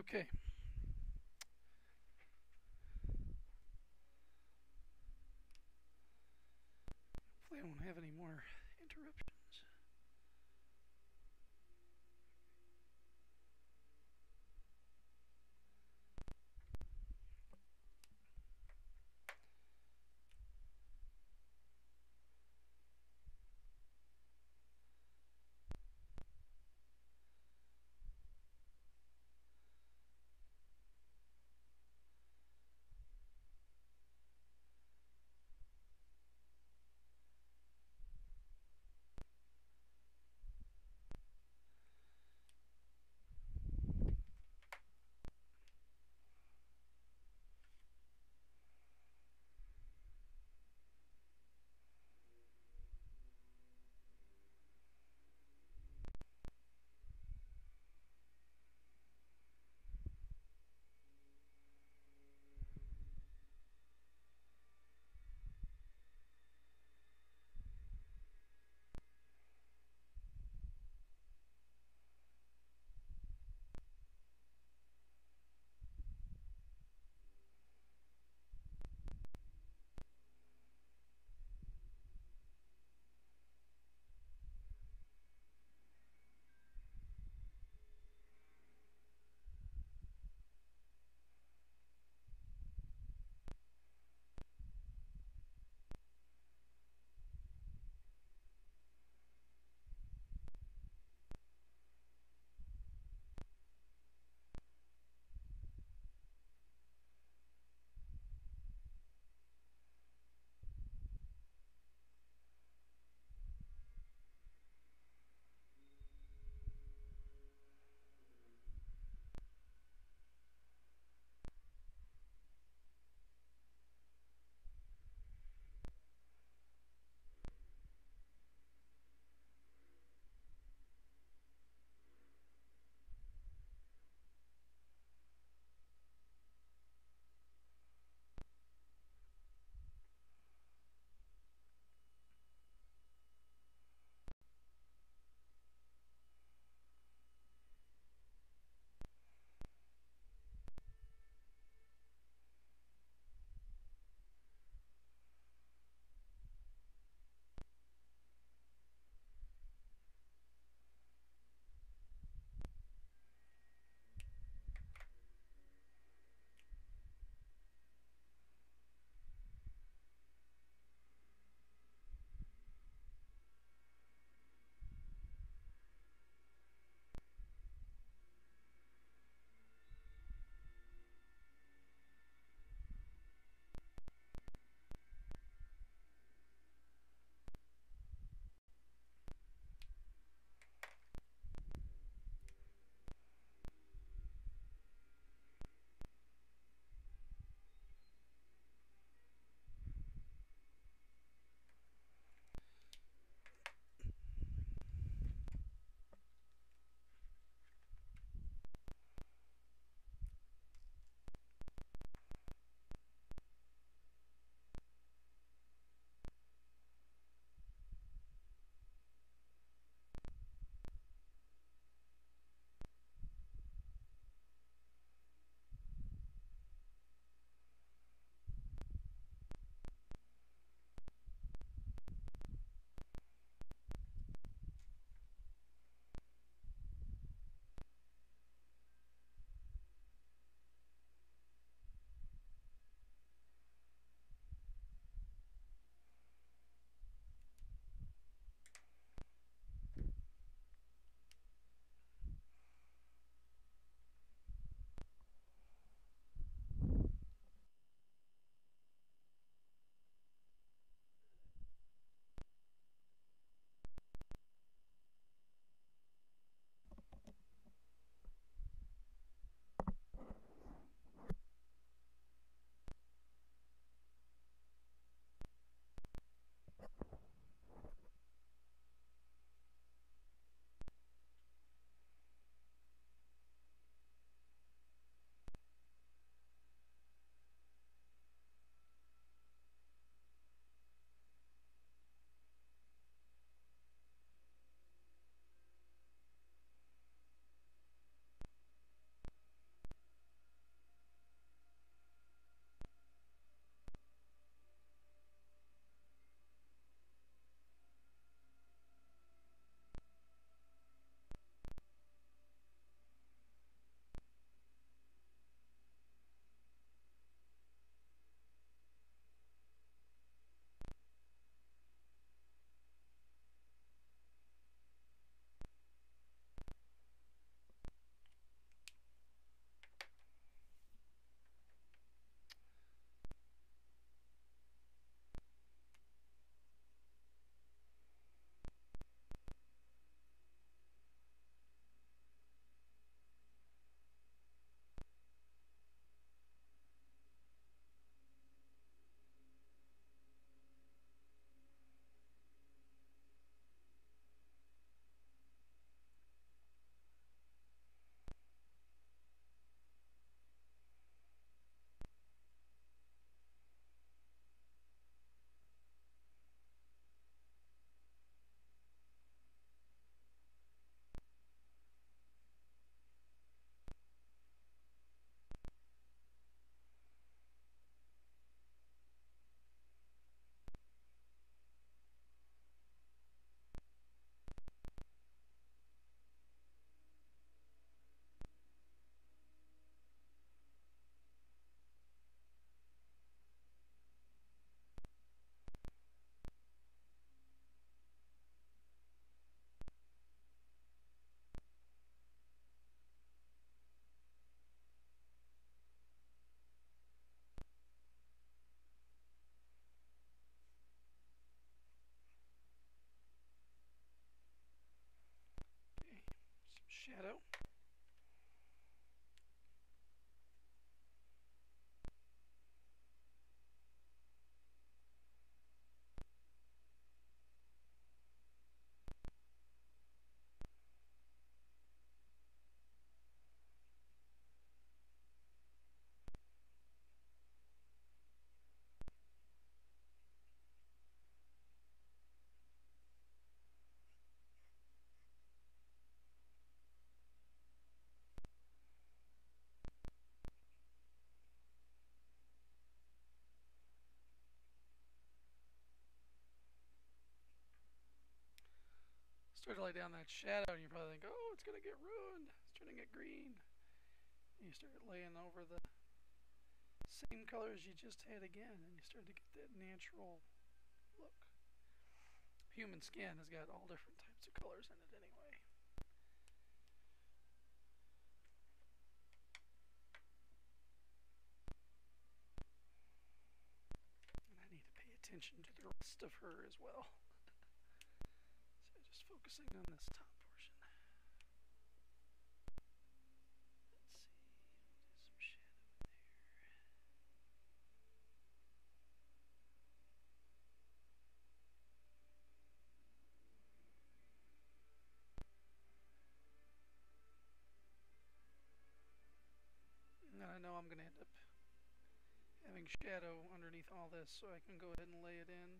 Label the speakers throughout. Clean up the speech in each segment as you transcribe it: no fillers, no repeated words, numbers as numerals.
Speaker 1: Okay. Hopefully I won't have any more interruptions. start to lay down that shadow, and you probably think, oh, it's going to get ruined. It's turning it green. And you start laying over the same colors you just had again, and you start to get that natural look. Human skin has got all different types of colors in it anyway. And I need to pay attention to the rest of her as well. So just focusing on this top portion. Let's see, do some shadow there. And I know I'm going to end up having shadow underneath all this, so I can go ahead and lay it in.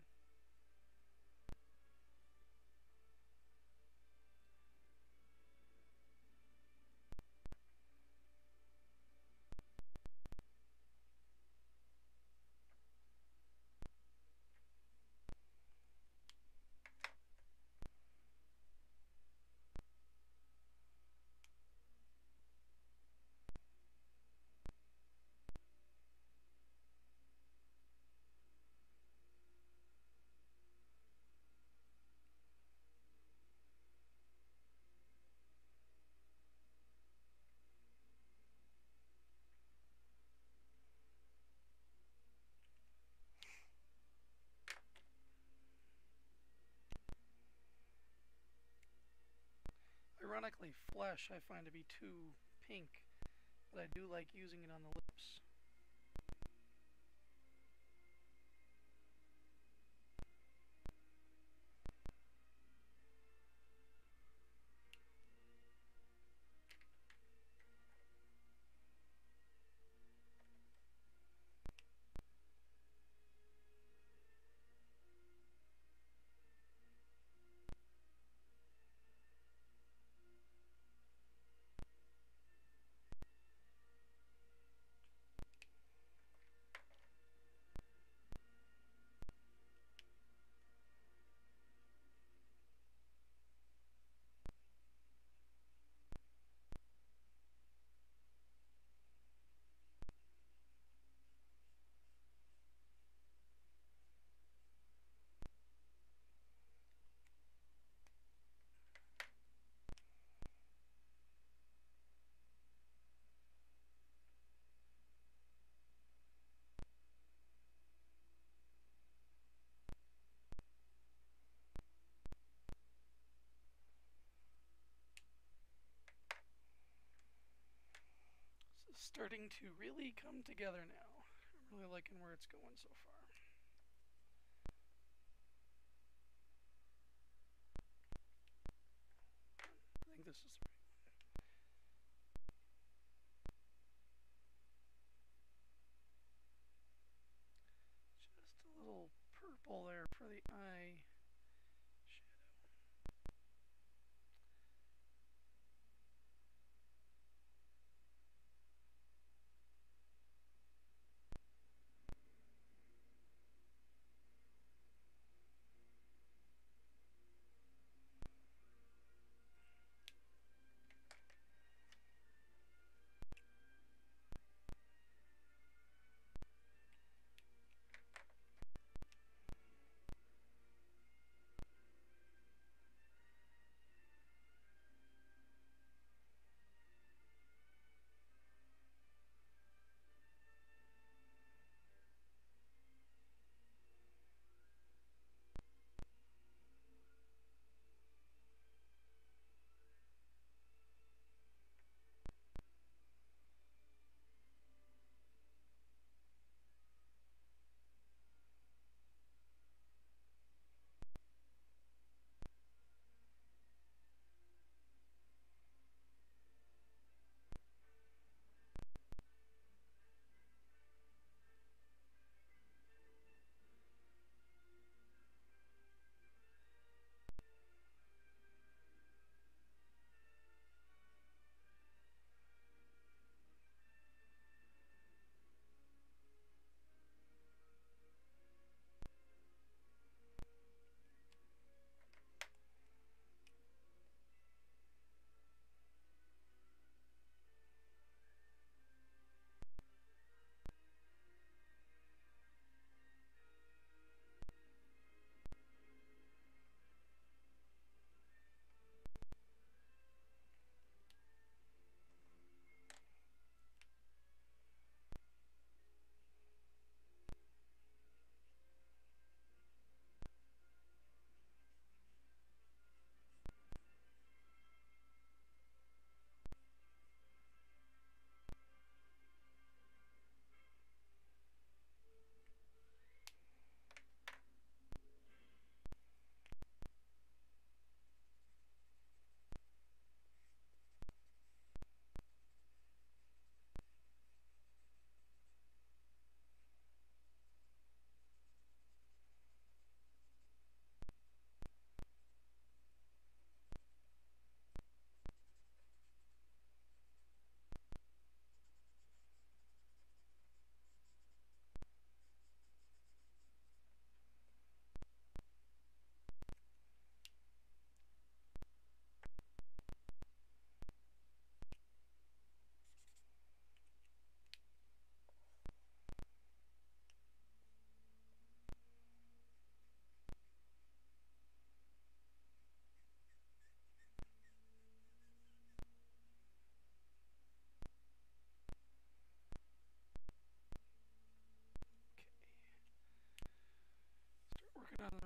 Speaker 1: Ironically, flesh I find to be too pink, but I do like using it on the lips. This is starting to really come together now. I'm really liking where it's going so far. I think this is the right one. Just a little purple there for the eye shadow.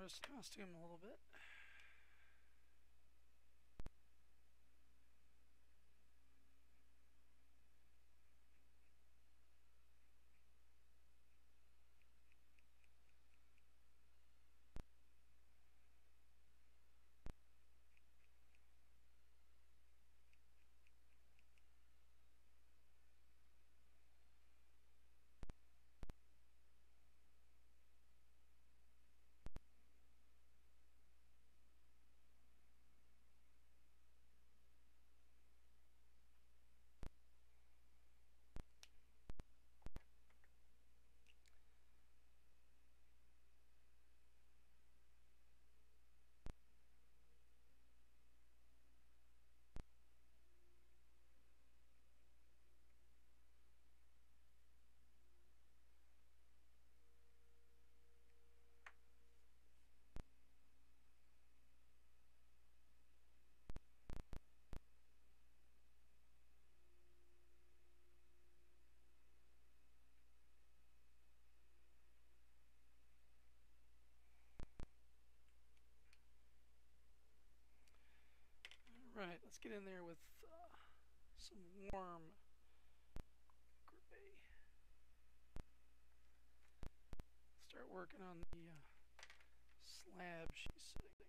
Speaker 1: adjust the costume a little bit. Alright, let's get in there with some warm gray. Start working on the slab she's sitting in.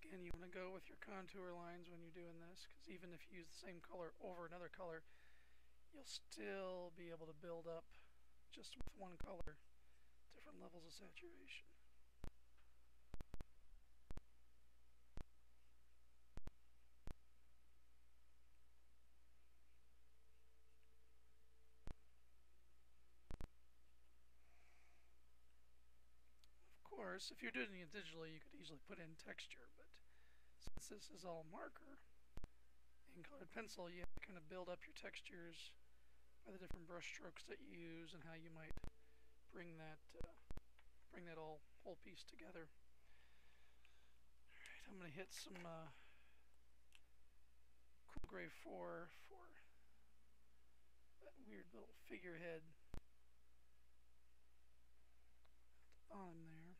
Speaker 1: Again, you want to go with your contour lines when you're doing this, because even if you use the same color over another color, you'll still be able to build up just with one color different levels of saturation. Of course, if you're doing it digitally, you could easily put in texture, but since this is all marker and colored pencil, you have to kind of build up your textures by the different brush strokes that you use and how you might bring that whole piece together. Alright, I'm going to hit some cool gray 4 for that weird little figurehead at the bottom there.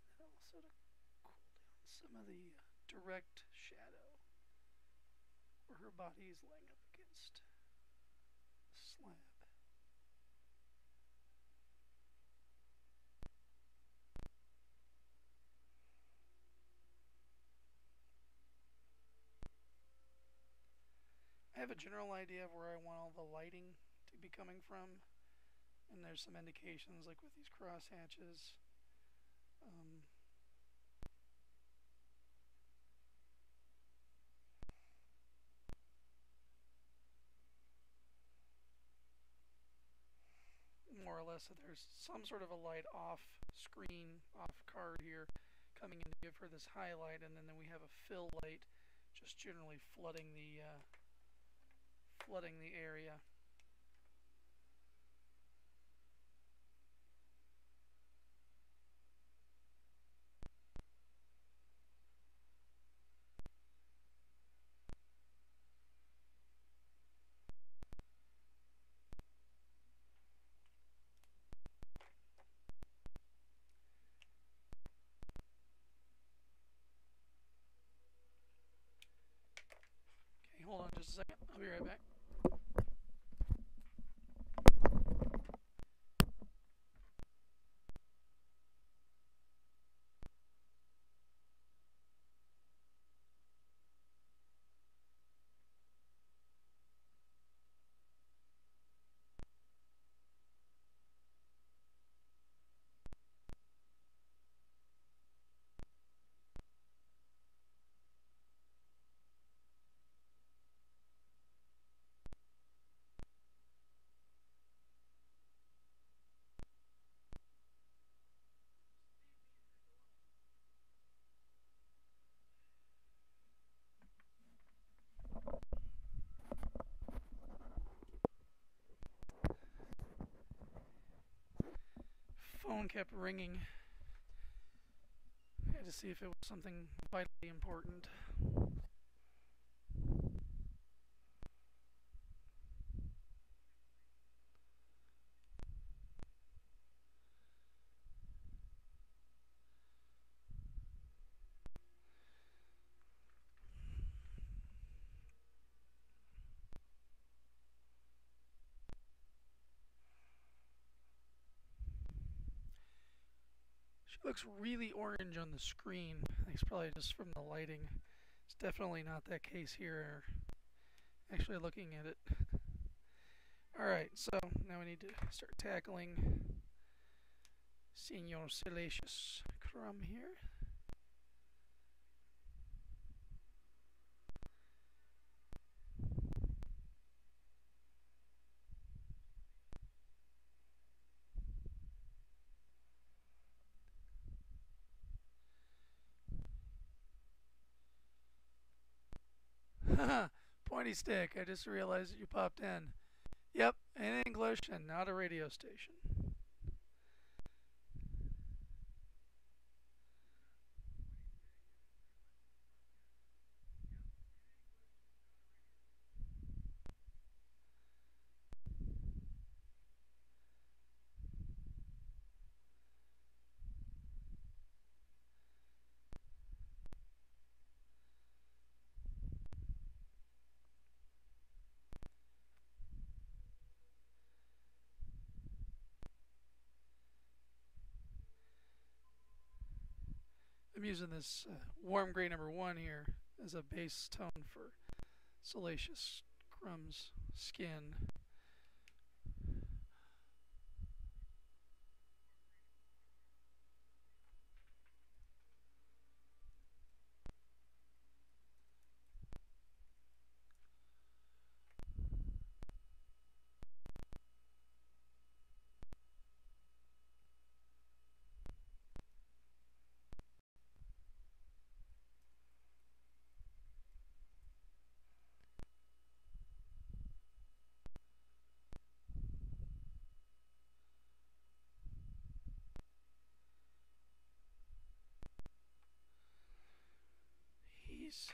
Speaker 1: And then also to cool down some of the direct shadow where her body is laying up against the slab. I have a general idea of where I want all the lighting to be coming from, and there's some indications like with these cross hatches. More or less that there's some sort of a light off screen, off card here coming in to give her this highlight, and then we have a fill light just generally flooding the area. Okay, hold on just a second. I'll be right back. phone kept ringing. I had to see if it was something vitally important. She looks really orange on the screen. I think it's probably just from the lighting. It's definitely not that case here. Actually looking at it. Alright, so now we need to start tackling Senor Salacious Crumb here. Haha, pointy stick. I just realized that you popped in. Yep, in English and not a radio station. I'm using this warm gray number 1 here as a base tone for Salacious Crumb's skin. He's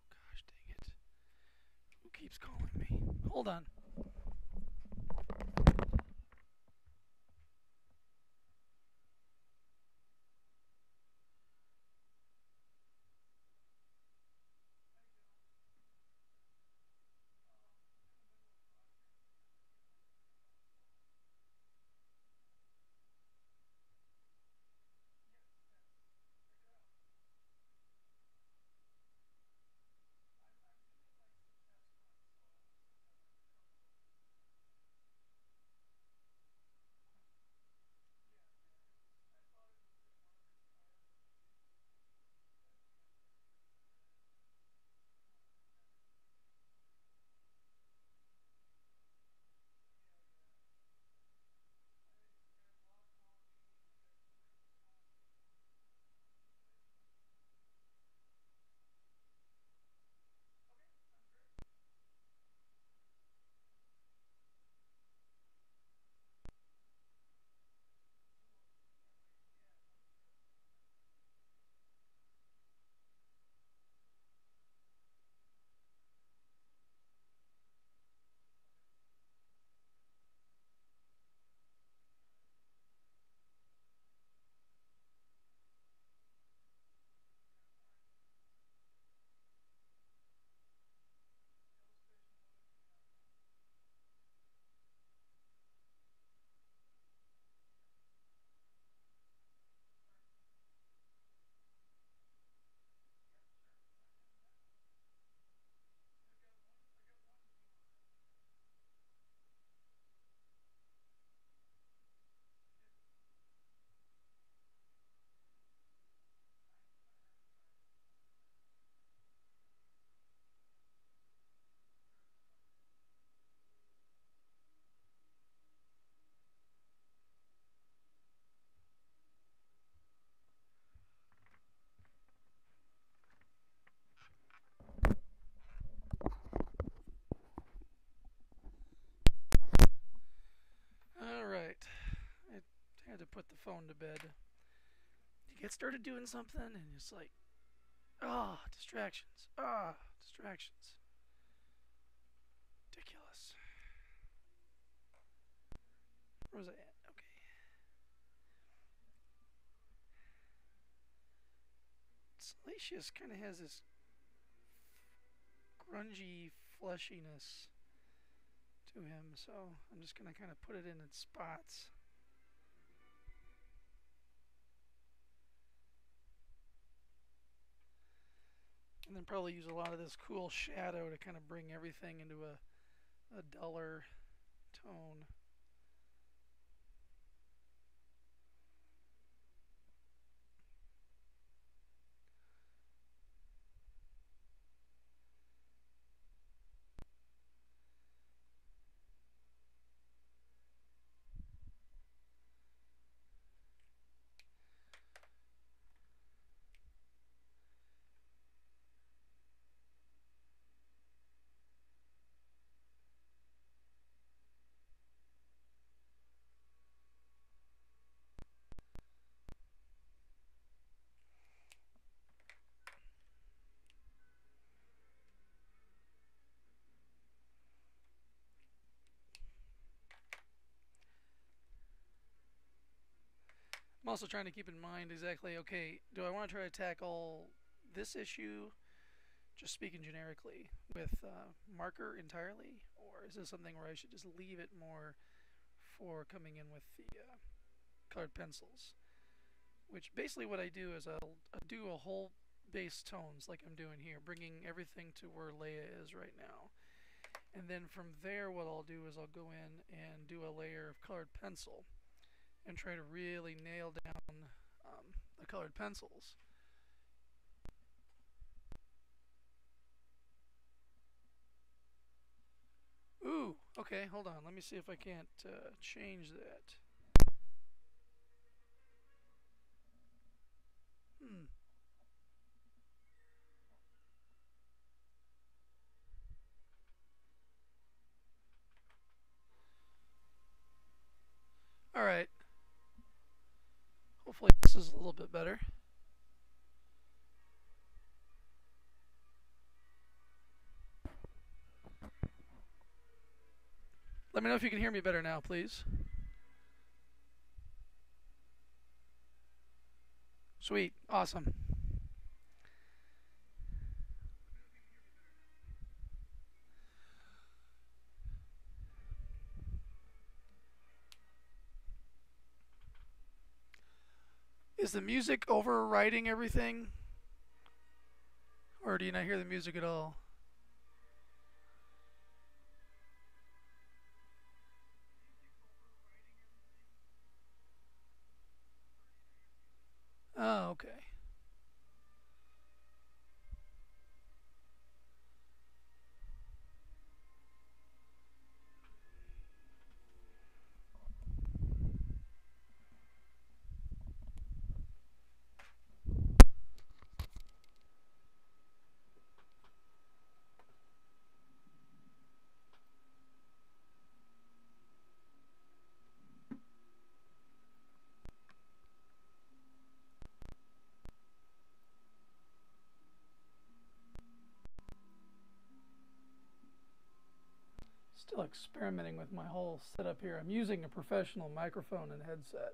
Speaker 1: gosh dang it. Who keeps calling me? Hold on. phone to bed. You get started doing something and it's like, distractions. Distractions. Ridiculous. Where was I at? Okay. Salacious kind of has this grungy fleshiness to him, so I'm just going to kind of put it in its spots. And then probably use a lot of this cool shadow to kind of bring everything into a duller tone. I'm also trying to keep in mind exactly, okay, do I want to try to tackle this issue, just speaking generically, with marker entirely? Or is this something where I should just leave it more for coming in with the colored pencils? Which basically what I do is I'll do a whole base tones like I'm doing here, bringing everything to where Leia is right now. And then from there what I'll do is I'll go in and do a layer of colored pencil and try to really nail down the colored pencils. Ooh, okay, hold on. Let me see if I can't change that. Alright. Hopefully this is a little bit better. Let me know if you can hear me better now, please. Sweet. Awesome. Is the music overriding everything? Or do you not hear the music at all? Oh, okay. Still experimenting with my whole setup here. I'm using a professional microphone and headset.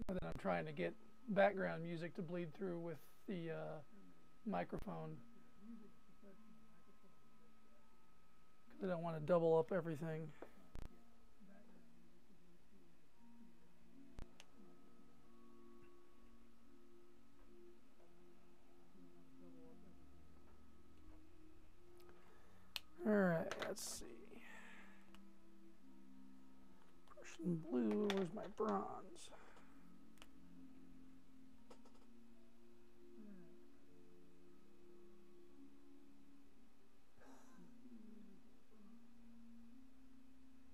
Speaker 1: And then I'm trying to get background music to bleed through with the microphone. Because I don't want to double up everything. Alright, let's see. Prussian blue, where's my bronze?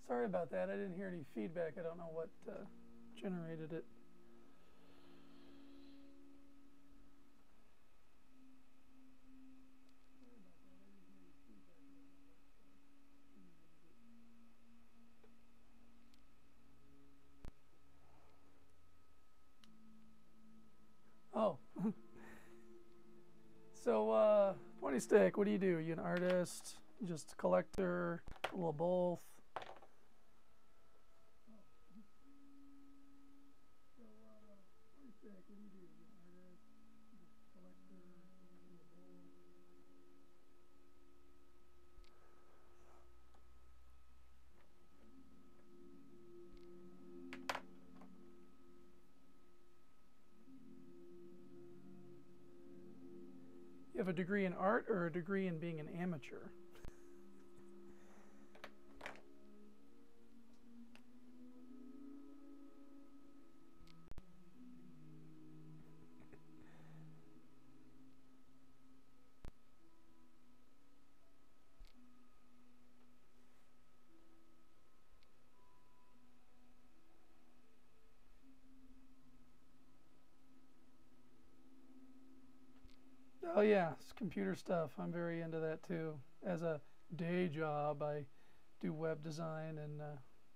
Speaker 1: Sorry about that, I didn't hear any feedback. I don't know what generated it. So, Pointy Stick, what do? Are you an artist? Just a collector? A little both? You have a degree in art or a degree in being an amateur? Oh yeah, it's computer stuff. I'm very into that too. As a day job, I do web design and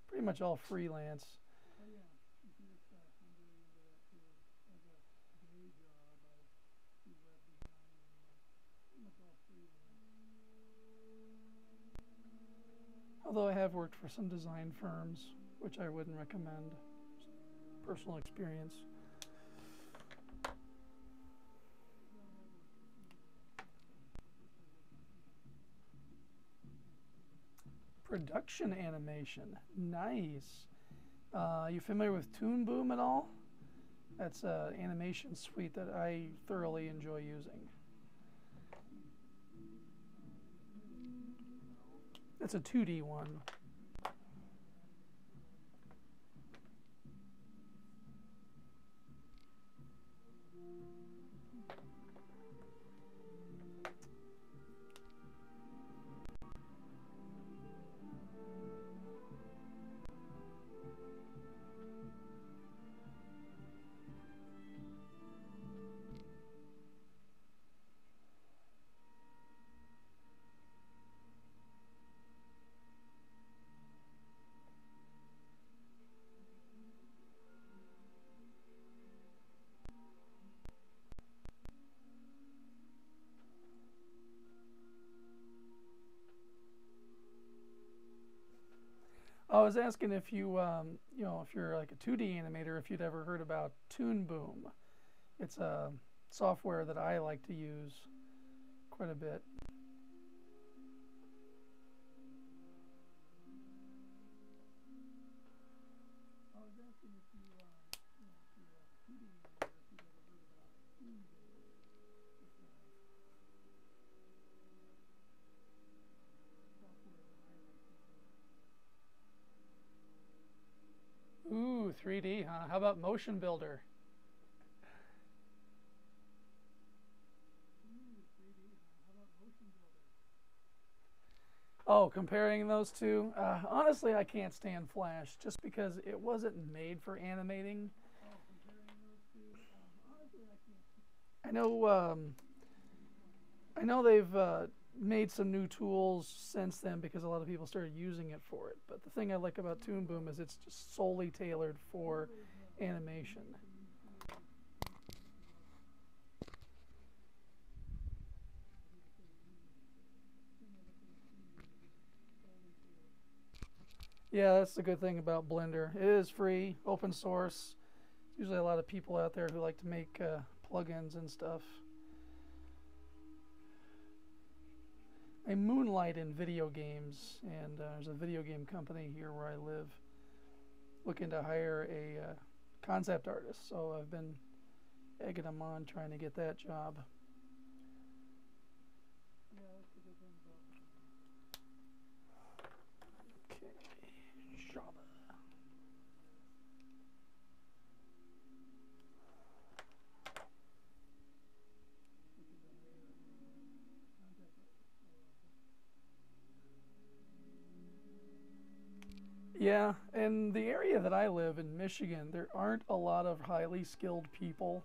Speaker 1: pretty much all freelance. Oh yeah, computer stuff. I'm very into that too. As a day job, I do web design and pretty much all freelance. Although I have worked for some design firms, which I wouldn't recommend. Personal experience. Production animation, nice. You familiar with Toon Boom at all? That's an animation suite that I thoroughly enjoy using. It's a 2D one. I was asking if you, if you're like a 2D animator, if you'd ever heard about Toon Boom. It's a software that I like to use quite a bit. I was asking if you, if you're a 2D animator, if you'd ever heard about Toon Boom. Ooh, 3D, huh? How about Motion Builder? Oh, comparing those two? Honestly, I can't stand Flash just because it wasn't made for animating. I know they've made some new tools since then because a lot of people started using it for it. But the thing I like about Toon Boom is it's just solely tailored for animation. Yeah, that's the good thing about Blender. It is free, open source. There's usually a lot of people out there who like to make plugins and stuff. I moonlight in video games, and there's a video game company here where I live looking to hire a concept artist. So I've been egging them on trying to get that job. Yeah, in the area that I live in Michigan, there aren't a lot of highly skilled people,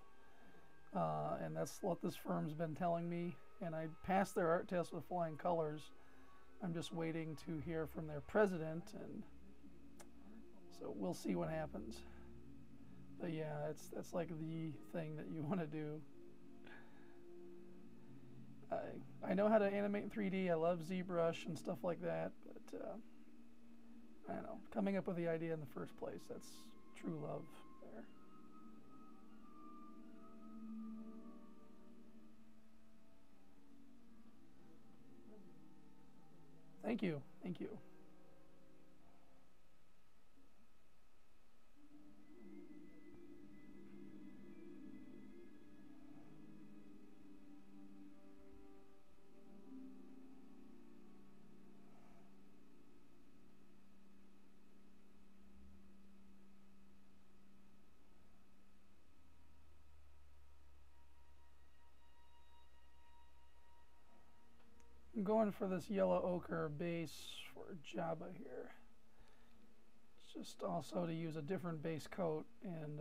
Speaker 1: and that's what this firm's been telling me. And I passed their art test with flying colors. I'm just waiting to hear from their president, and so we'll see what happens. But yeah, that's like the thing that you want to do. I know how to animate in 3D. I love ZBrush and stuff like that, but I don't know. Coming up with the idea in the first place, that's true love there. Thank you. Thank you. I'm going for this yellow ochre base for Java here. It's just also to use a different base coat and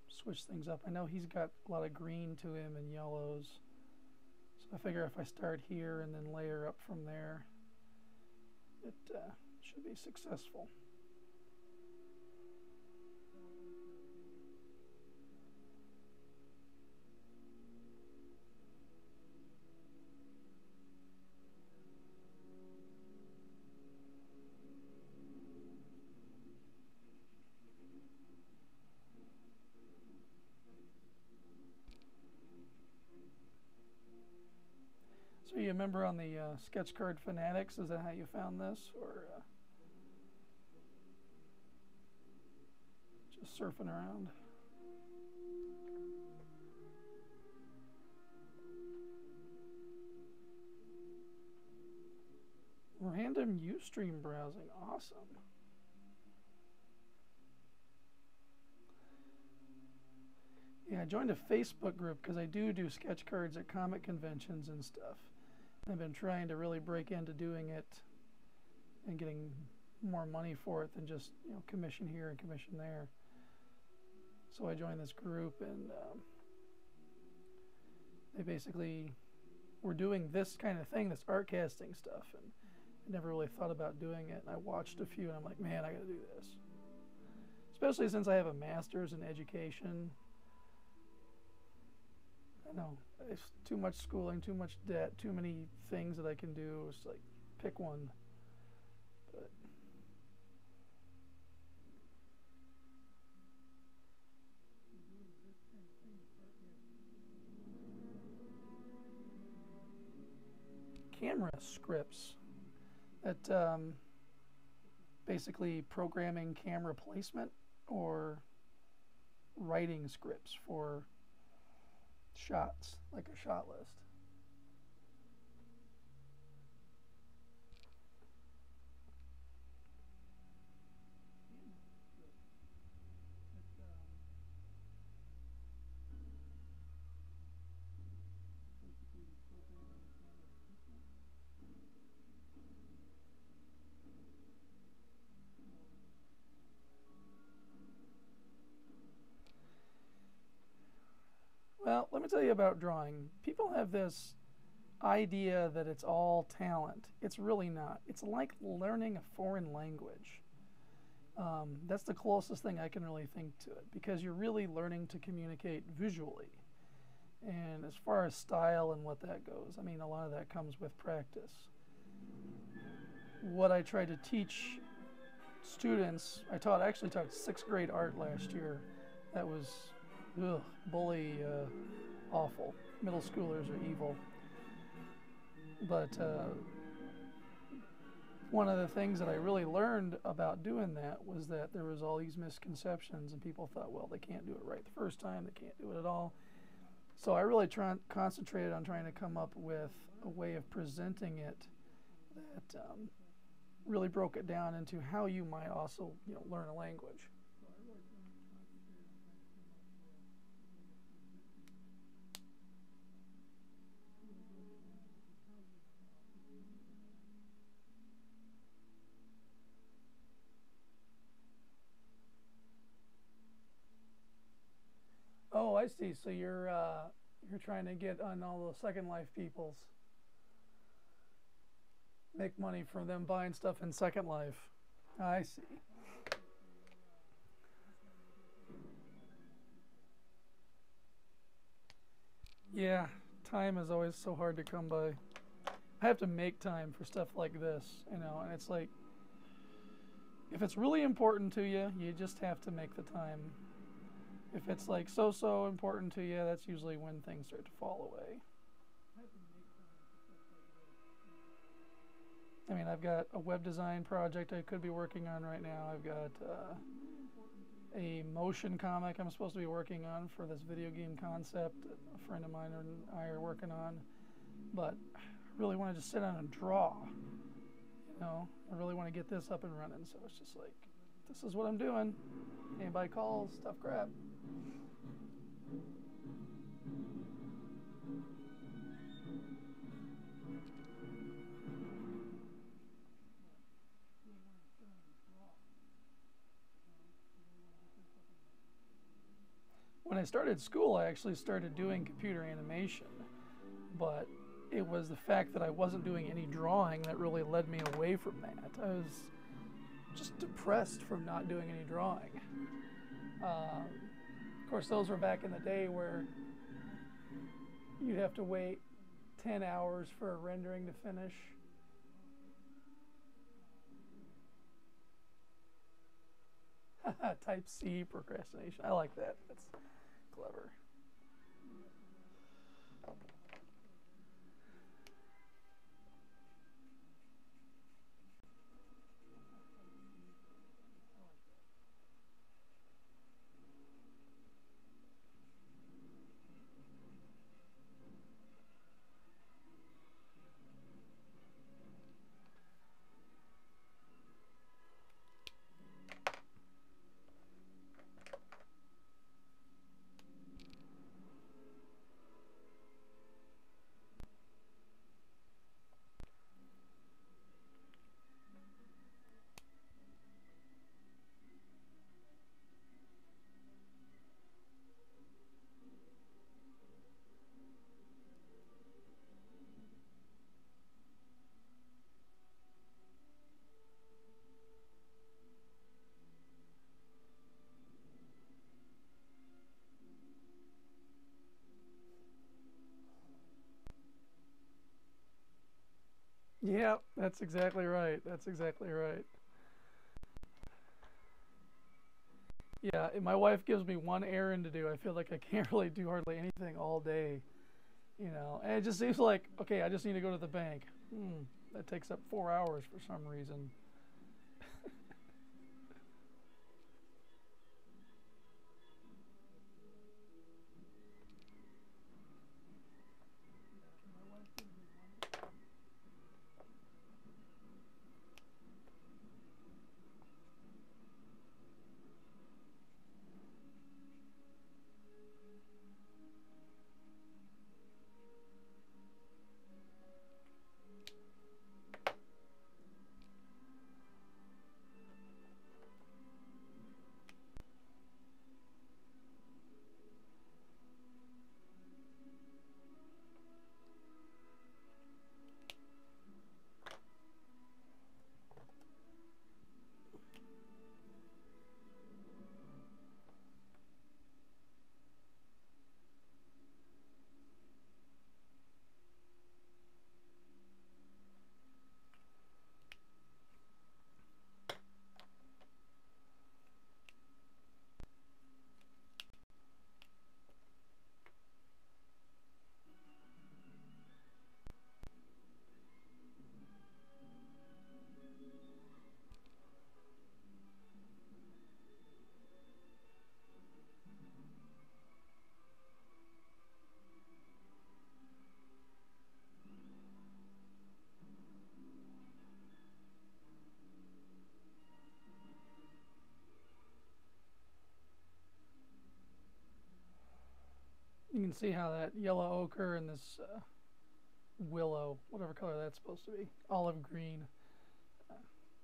Speaker 1: switch things up. I know he's got a lot of green to him and yellows, so I figure if I start here and then layer up from there, it should be successful. So you remember on the Sketch Card Fanatics, is that how you found this? Or just surfing around? Random Ustream browsing, awesome. Yeah, I joined a Facebook group because I do sketch cards at comic conventions and stuff. I've been trying to really break into doing it and getting more money for it than just, you know, commission here and commission there. So I joined this group, and they basically were doing this kind of thing, this art casting stuff, and I never really thought about doing it. And I watched a few, and I'm like, man, I got to do this. Especially since I have a master's in education. I know, it's too much schooling, too much debt, too many things that I can do. It's like, pick one. But camera scripts, that basically programming camera placement or writing scripts for shots, like a shot list. Well, let me tell you about drawing. People have this idea that it's all talent. It's really not. It's like learning a foreign language. That's the closest thing I can really think to it, because you're really learning to communicate visually. And as far as style and what that goes, I mean, a lot of that comes with practice. What I try to teach students, I actually taught 6th grade art last year. That was bully, awful. Middle schoolers are evil. But one of the things that I really learned about doing that was that there was all these misconceptions, and people thought, well, they can't do it right the first time, they can't do it at all. So I really concentrated on trying to come up with a way of presenting it that really broke it down into how you might also, you know, learn a language. Oh, I see. So you're trying to get on all the Second Life peoples, make money from them buying stuff in Second Life. I see. Yeah, time is always so hard to come by. I have to make time for stuff like this, you know, and it's like, if it's really important to you, you just have to make the time. If it's like so important to you, that's usually when things start to fall away. I mean, I've got a web design project I could be working on right now. I've got a motion comic I'm supposed to be working on for this video game concept that a friend of mine and I are working on. But I really want to just sit down and draw. You know, I really want to get this up and running. So it's just like, this is what I'm doing. Anybody calls, tough crap. When I started school, I actually started doing computer animation, but it was the fact that I wasn't doing any drawing that really led me away from that. I was just depressed from not doing any drawing. Of course, those were back in the day where you'd have to wait 10 hours for a rendering to finish. Type C procrastination. I like that. That's clever. Yeah, that's exactly right. That's exactly right. Yeah, if my wife gives me one errand to do, I feel like I can't really do hardly anything all day, you know. And it just seems like, okay, I just need to go to the bank. That takes up 4 hours for some reason. You can see how that yellow ochre and this willow, whatever color that's supposed to be, olive green,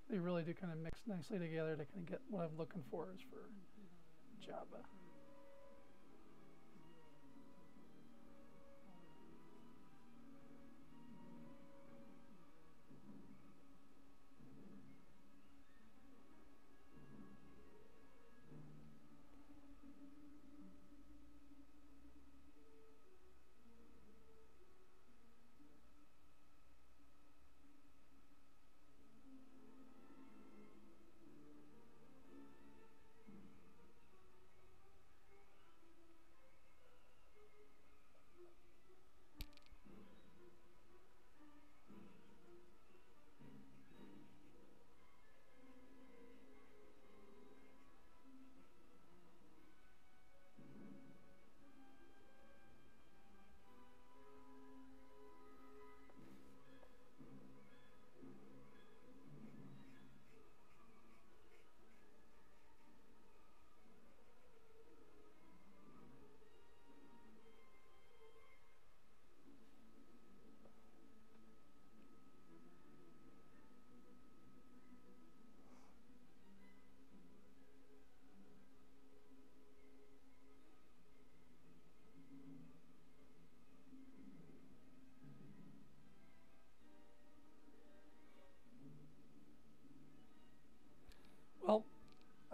Speaker 1: they really do kind of mix nicely together to kind of get what I'm looking for is for Java.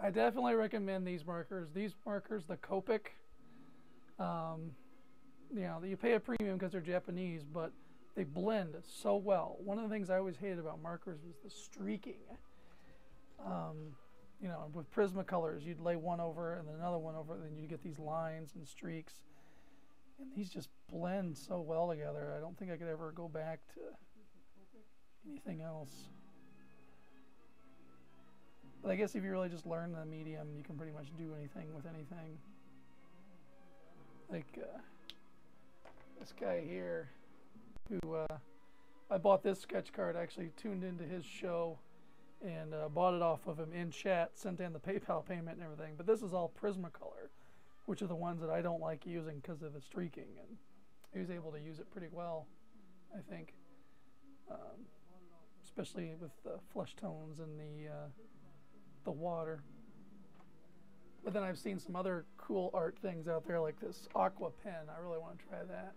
Speaker 1: I definitely recommend these markers. These markers, the copic, you know, you pay a premium because they're Japanese, but they blend so well. One of the things I always hated about markers was the streaking. You know, with Prismacolors, you'd lay one over and then another one over, and then you get these lines and streaks. And these just blend so well together. I don't think I could ever go back to anything else. But I guess if you really just learn the medium, you can pretty much do anything with anything. Like this guy here, who I bought this sketch card, actually tuned into his show and bought it off of him in chat, sent in the PayPal payment and everything. But this is all Prismacolor, which are the ones that I don't like using because of the streaking. And he was able to use it pretty well, I think. Especially with the flesh tones and the water. But then I've seen some other cool art things out there, like this aqua pen. I really want to try that.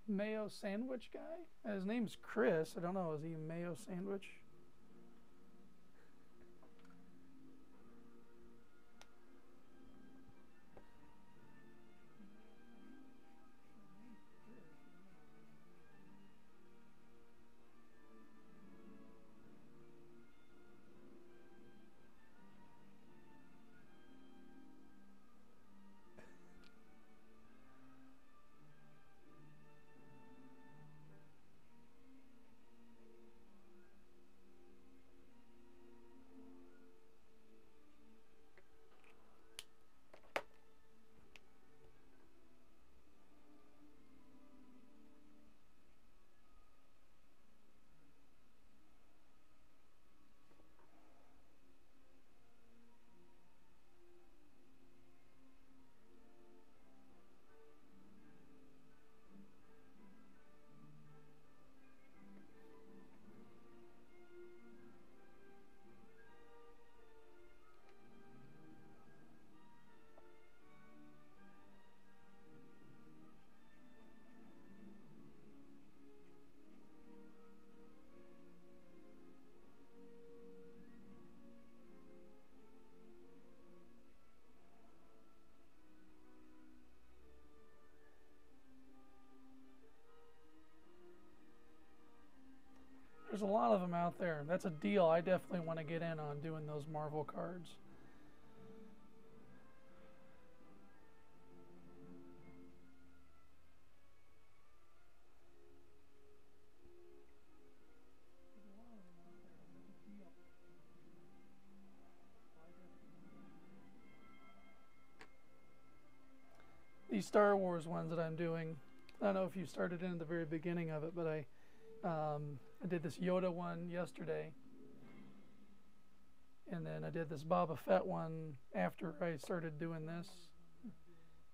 Speaker 1: Mayo Sandwich guy? His name's Chris. I don't know, is he Mayo Sandwich? There's a lot of them out there. That's a deal I definitely want to get in on, doing those Marvel cards. These Star Wars ones that I'm doing, I don't know if you started in at the very beginning of it, but I did this Yoda one yesterday, and then I did this Boba Fett one after I started doing this.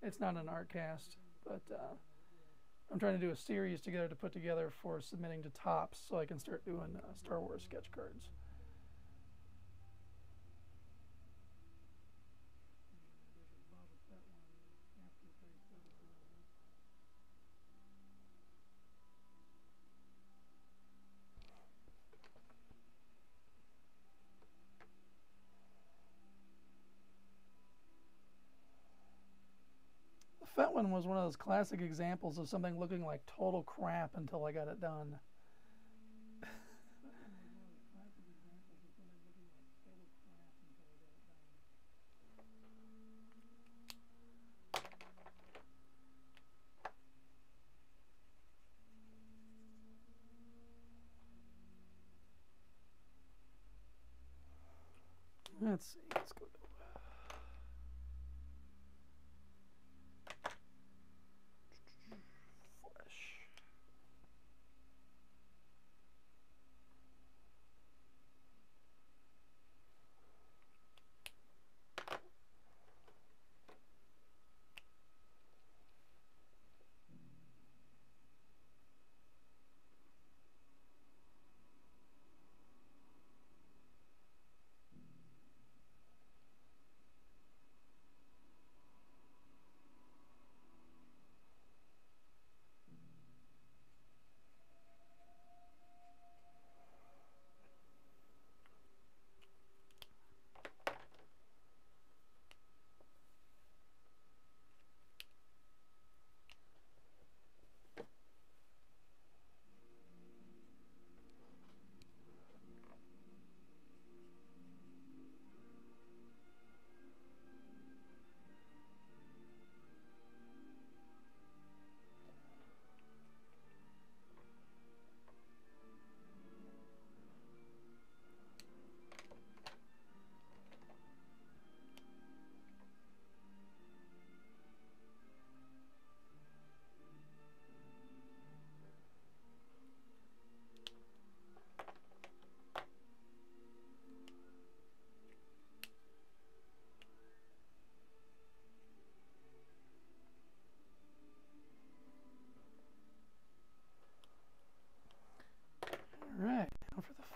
Speaker 1: It's not an art cast, but I'm trying to do a series together to put together for submitting to Topps so I can start doing Star Wars sketch cards. Fett one was one of those classic examples of something looking like total crap until I got it done. Let's see. Let's go.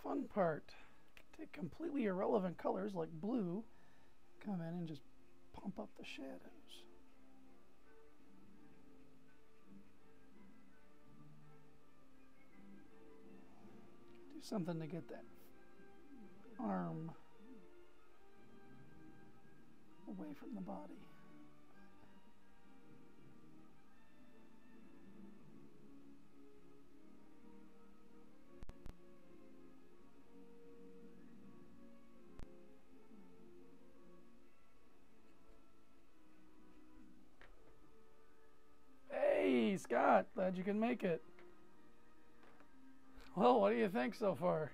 Speaker 1: fun part. Take completely irrelevant colors like blue, come in and just pump up the shadows. Do something to get that arm away from the body. Hey, Scott, glad you can make it. Well, what do you think so far?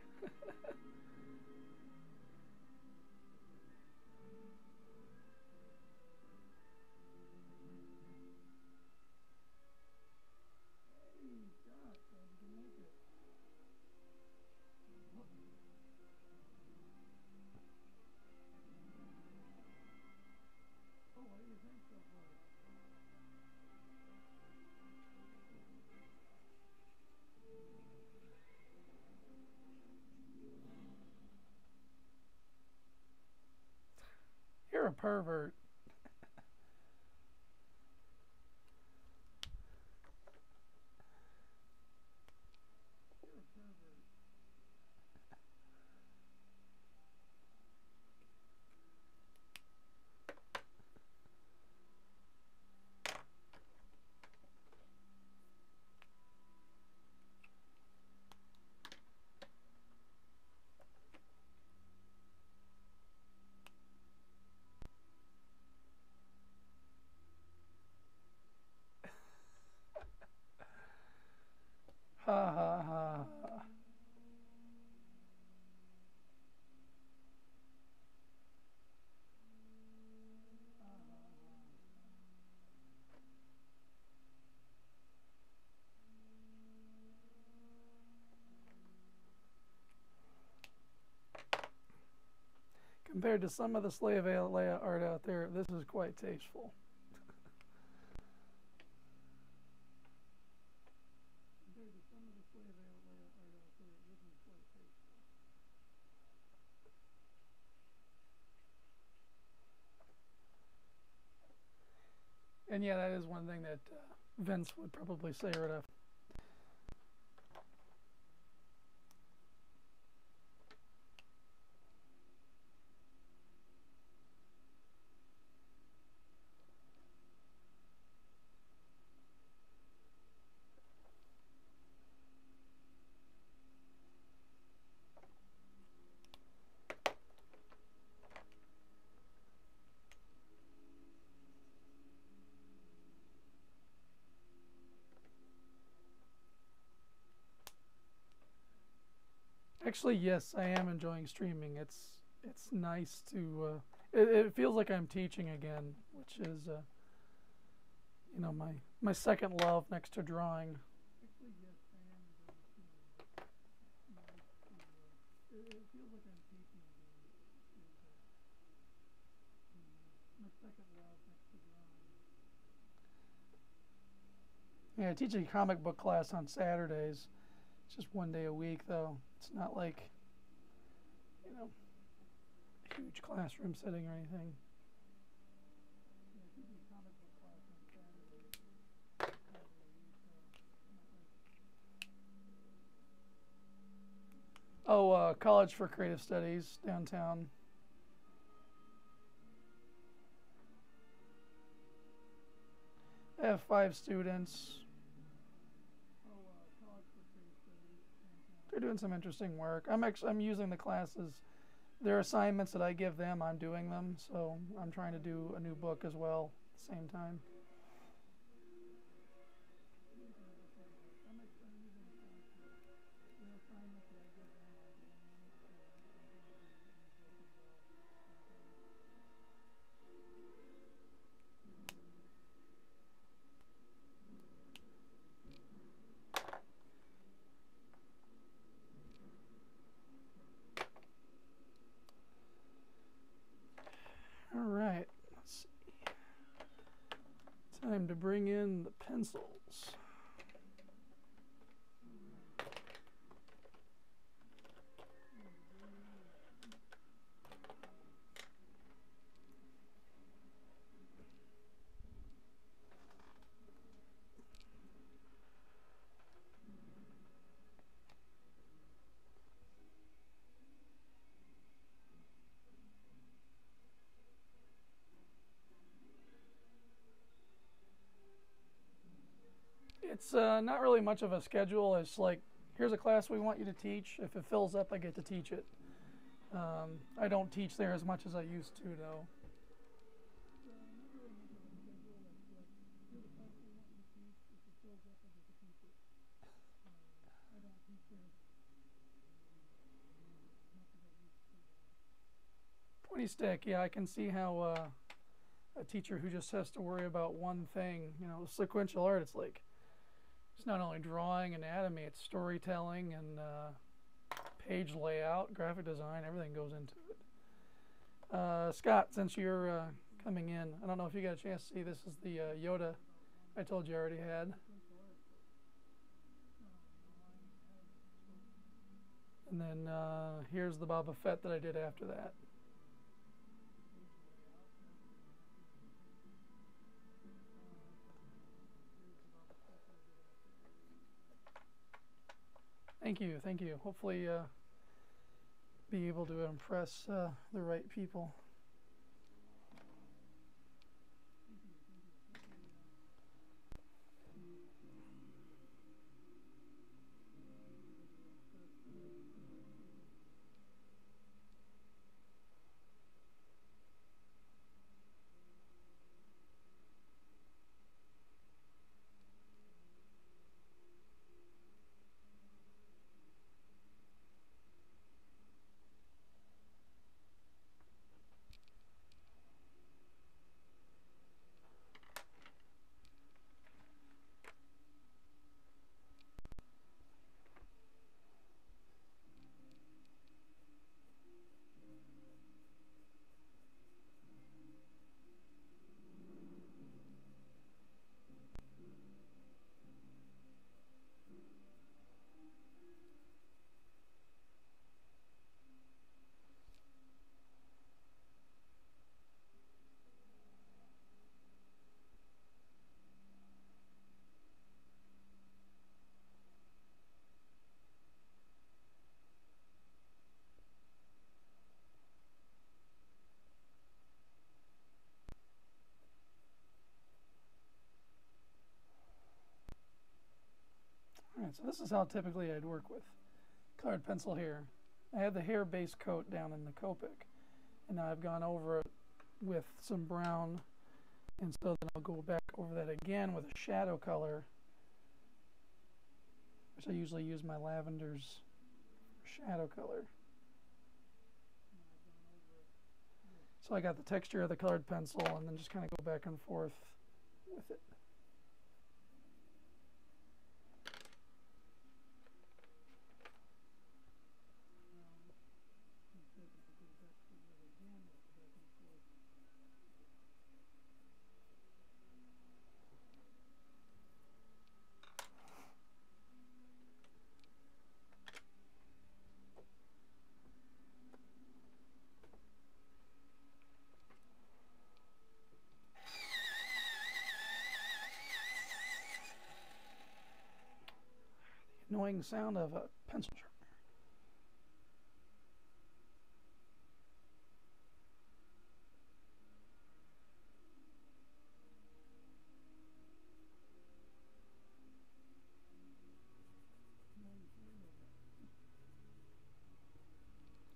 Speaker 1: You're a pervert. Ha ha ha. Compared to some of the slave layout art out there, this is quite tasteful. Compared to some of the slave layout art out there, this is quite tasteful. And yeah, that is one thing that Vince would probably say right off. Actually, yes, I am enjoying streaming. It's nice to. It feels like I'm teaching again, which is, you know, my second love next to drawing. Actually, yes, I am enjoying streaming. It's nice to. It feels like I'm teaching again. My second love next to drawing. Yeah, I teach a comic book class on Saturdays. It's just one day a week, though. It's not like, you know, a huge classroom setting or anything. Oh, College for Creative Studies downtown. I have 5 students. They're doing some interesting work. I'm using the classes. Their assignments that I give them, I'm doing them. So I'm trying to do a new book as well at the same time. All right, let's see. Time to bring in the pencils. It's not really much of a schedule. It's like, here's a class we want you to teach. If it fills up, I get to teach it. I don't teach there as much as I used to, though. Pointy stick, yeah, I can see how a teacher who just has to worry about one thing, you know, sequential art, it's like, it's not only drawing anatomy, it's storytelling and page layout, graphic design, everything goes into it. Scott, since you're coming in, I don't know if you got a chance to see, this is the Yoda I told you I already had. And then here's the Boba Fett that I did after that. Thank you, thank you. Hopefully be able to impress the right people. Alright, so this is how typically I'd work with colored pencil here. I had the hair base coat down in the Copic, and now I've gone over it with some brown, and so then I'll go back over that again with a shadow color, which I usually use my lavenders for shadow color. So I got the texture of the colored pencil and then just kind of go back and forth with it. Annoying sound of a pencil sharpener.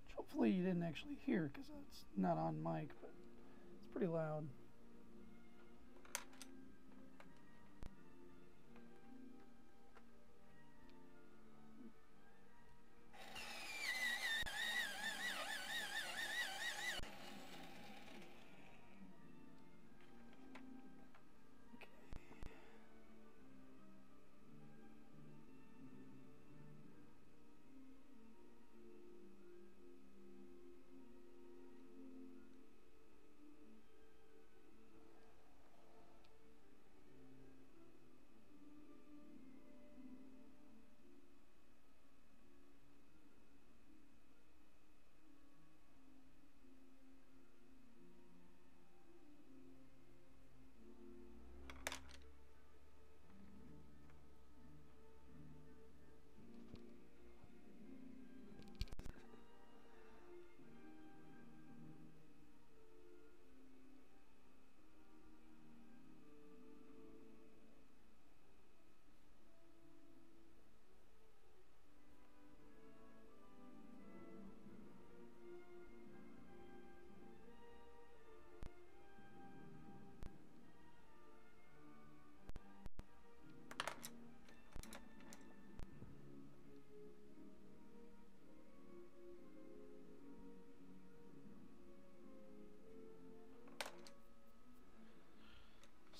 Speaker 1: Which hopefully you didn't actually hear because it's not on mic, but it's pretty loud.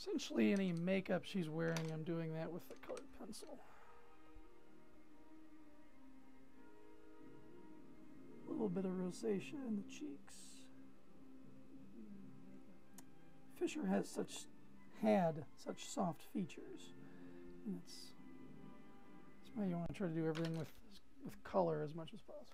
Speaker 1: Essentially any makeup she's wearing, I'm doing that with the colored pencil. A little bit of rosacea in the cheeks. Fisher had such soft features. And that's why you want to try to do everything with color as much as possible.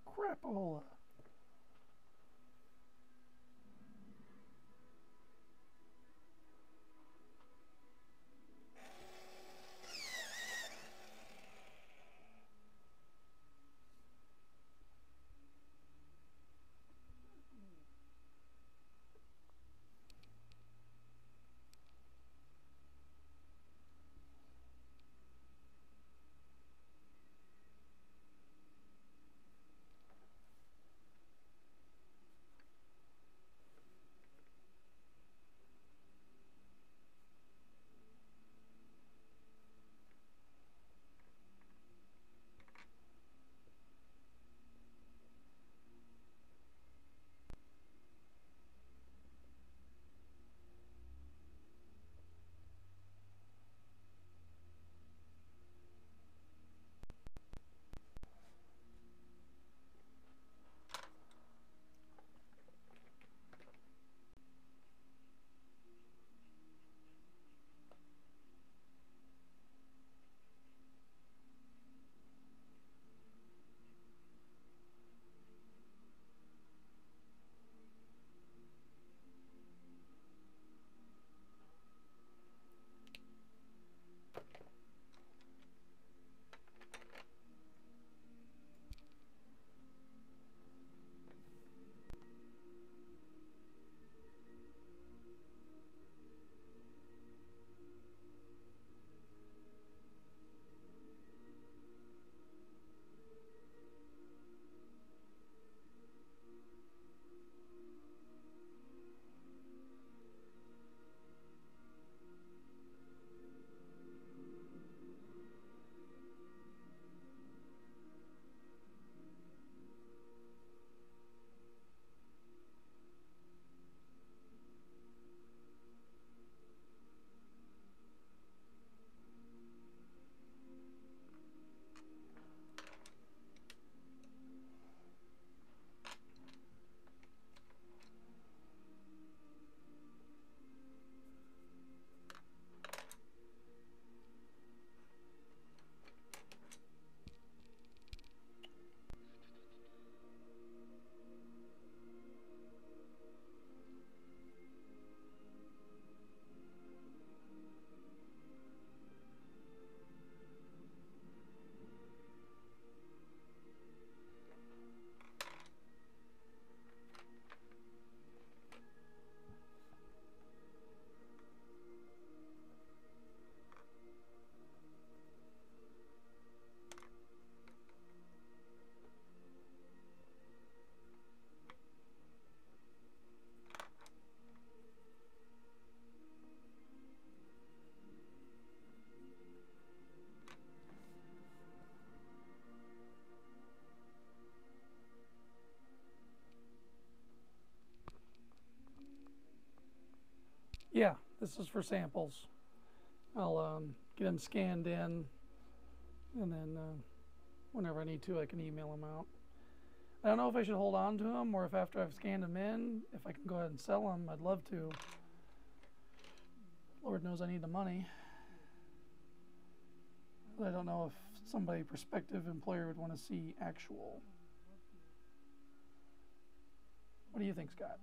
Speaker 1: Crapola. Yeah, this is for samples. I'll get them scanned in, and then whenever I need to, I can email them out. I don't know if I should hold on to them or if after I've scanned them in, if I can go ahead and sell them. I'd love to. Lord knows I need the money. I don't know if somebody, prospective employer, would want to see actual. What do you think, Scott?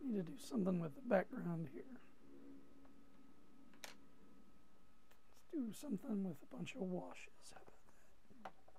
Speaker 1: Need to do something with the background here. Let's do something with a bunch of washes. How about that?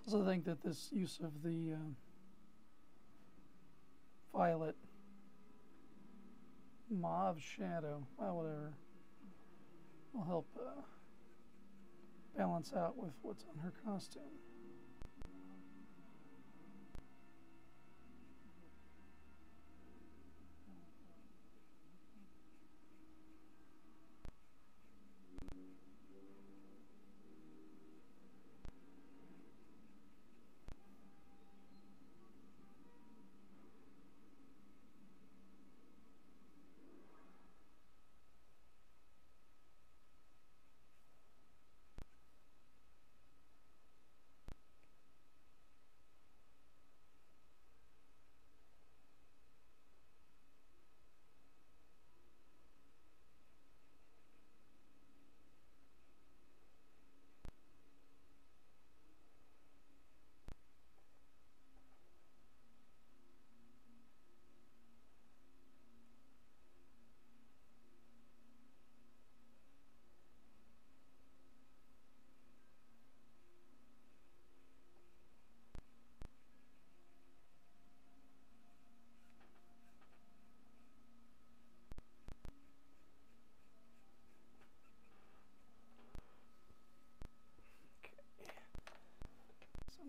Speaker 1: I also think that this use of the violet mauve shadow, well, whatever, will help balance out with what's on her costume.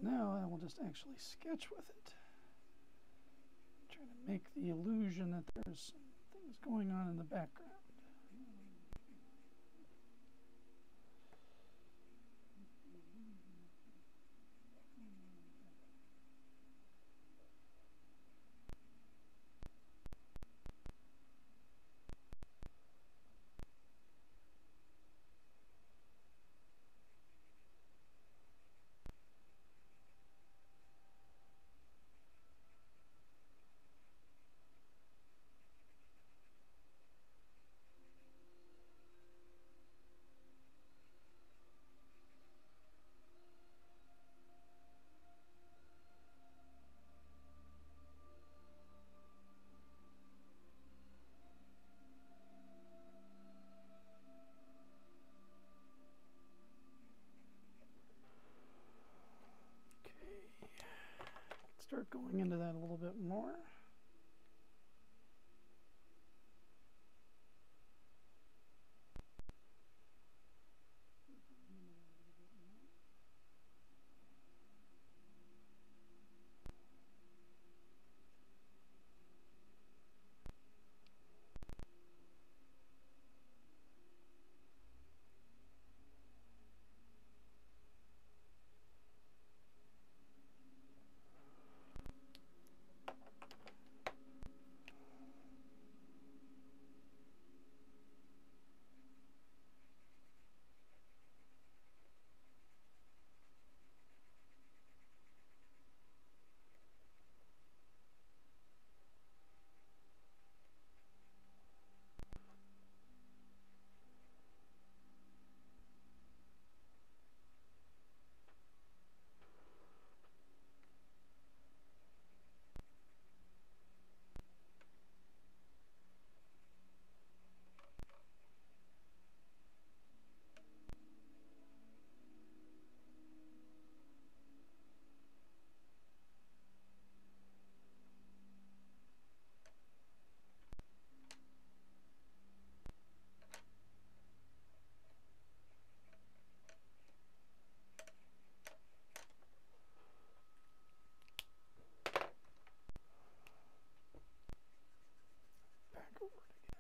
Speaker 1: Now I will just actually sketch with it. Try to make the illusion that there's some things going on in the background. bit more. Back over it again.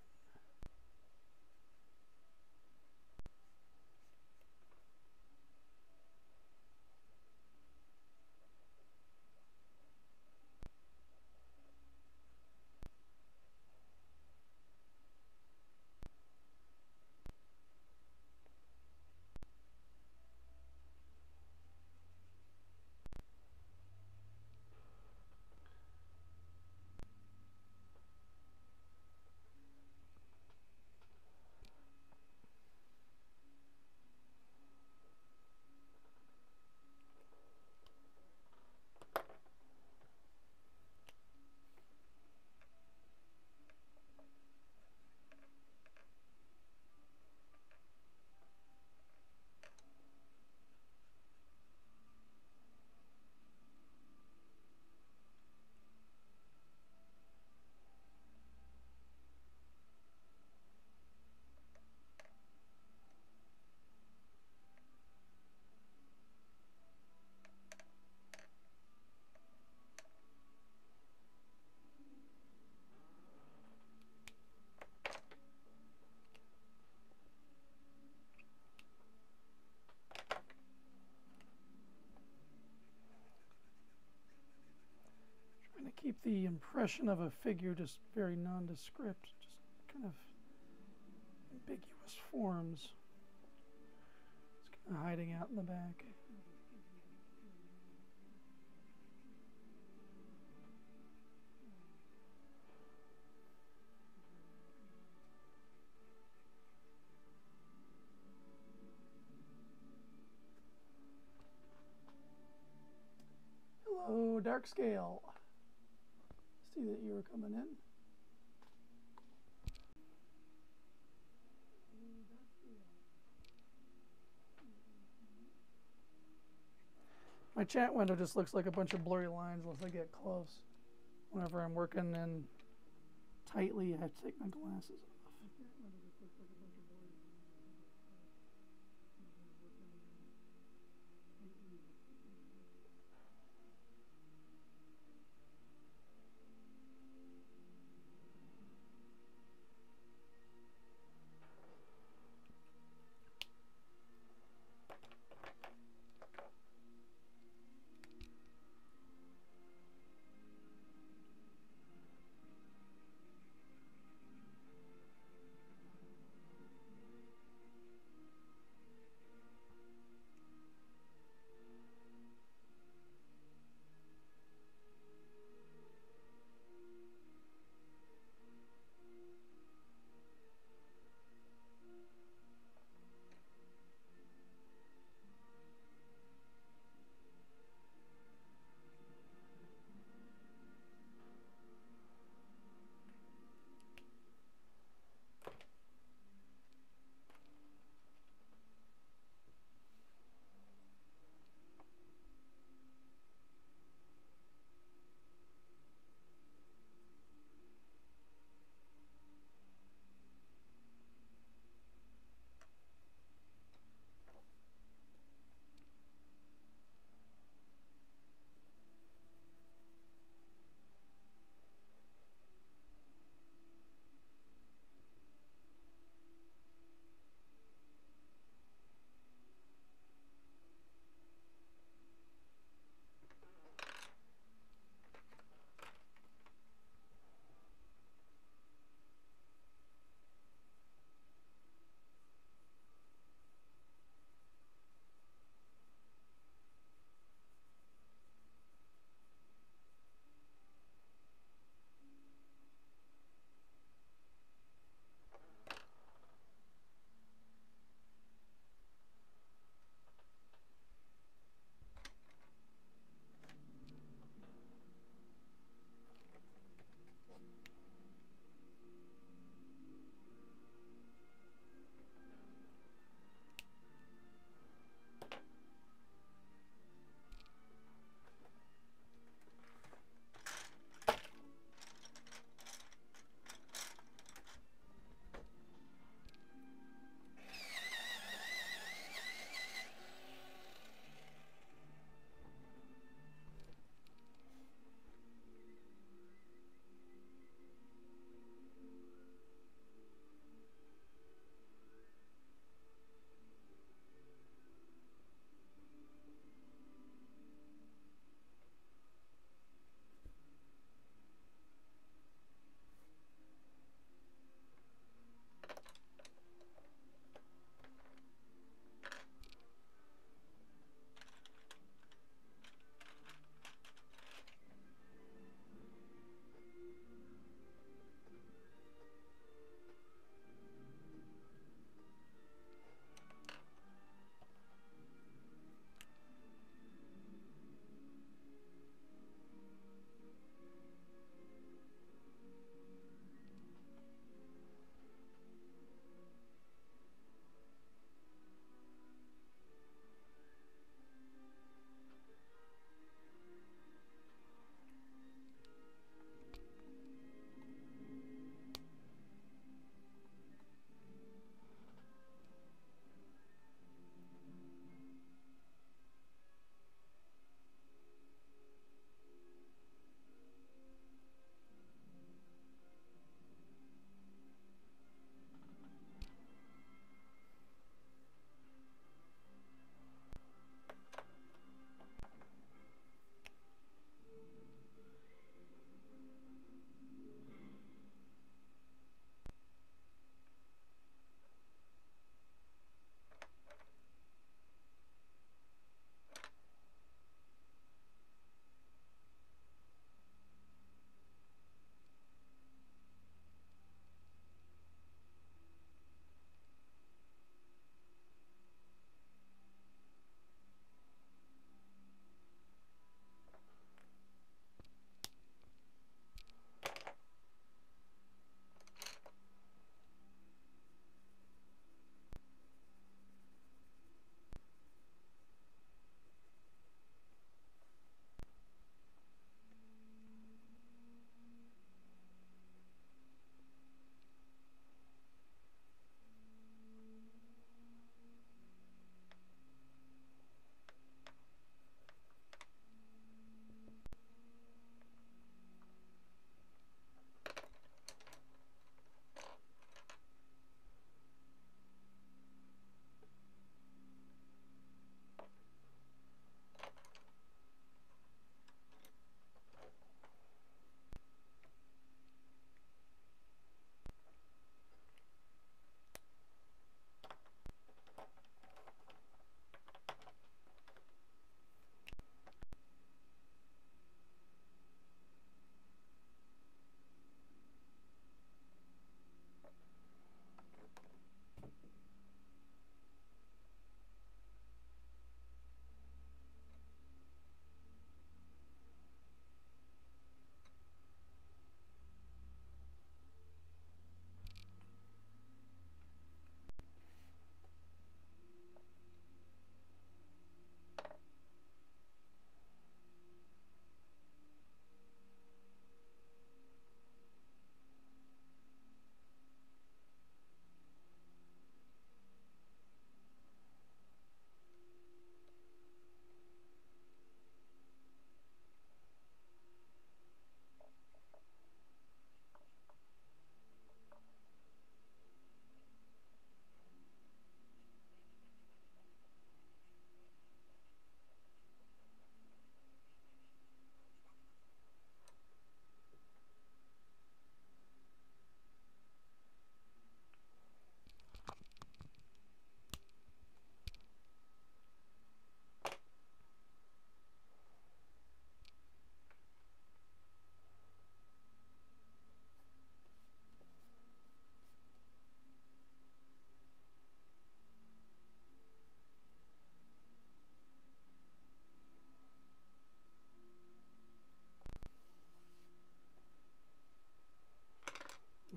Speaker 1: Keep the impression of a figure just very nondescript, just kind of ambiguous forms. It's kind of hiding out in the back. Hello, Dark Scale. See that you were coming in. My chat window just looks like a bunch of blurry lines unless I get close. Whenever I'm working in tightly, I have to take my glasses off.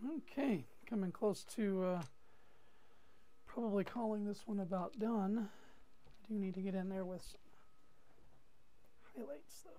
Speaker 1: Okay, coming close to probably calling this one about done. I do need to get in there with some highlights though.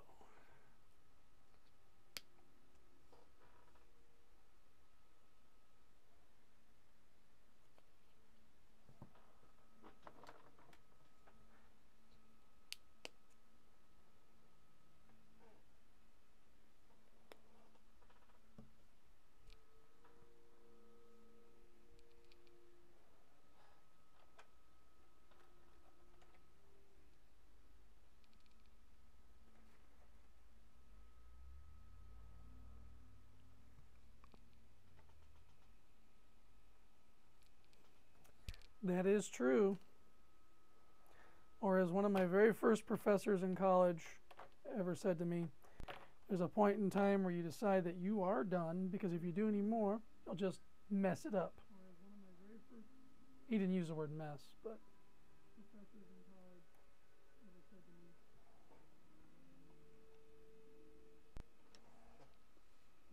Speaker 1: That is true. Or as one of my very first professors in college ever said to me, there's a point in time where you decide that you are done, because if you do any more, you'll just mess it up. He didn't use the word mess, but professors in college ever said to me, there's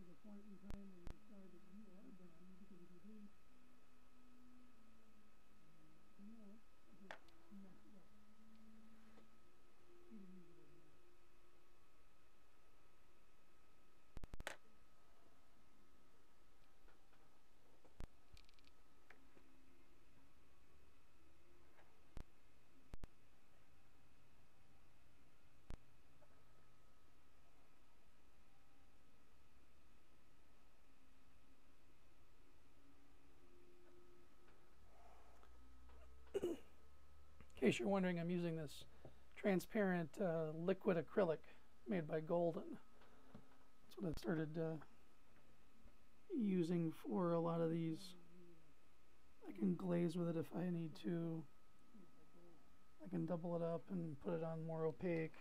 Speaker 1: a point in time where you decide that you are done, because if you do more, you'll just mess it up. He didn't use the word mess. In case you're wondering, I'm using this transparent liquid acrylic made by Golden. That's what I started using for a lot of these. I can glaze with it if I need to. I can double it up and put it on more opaque.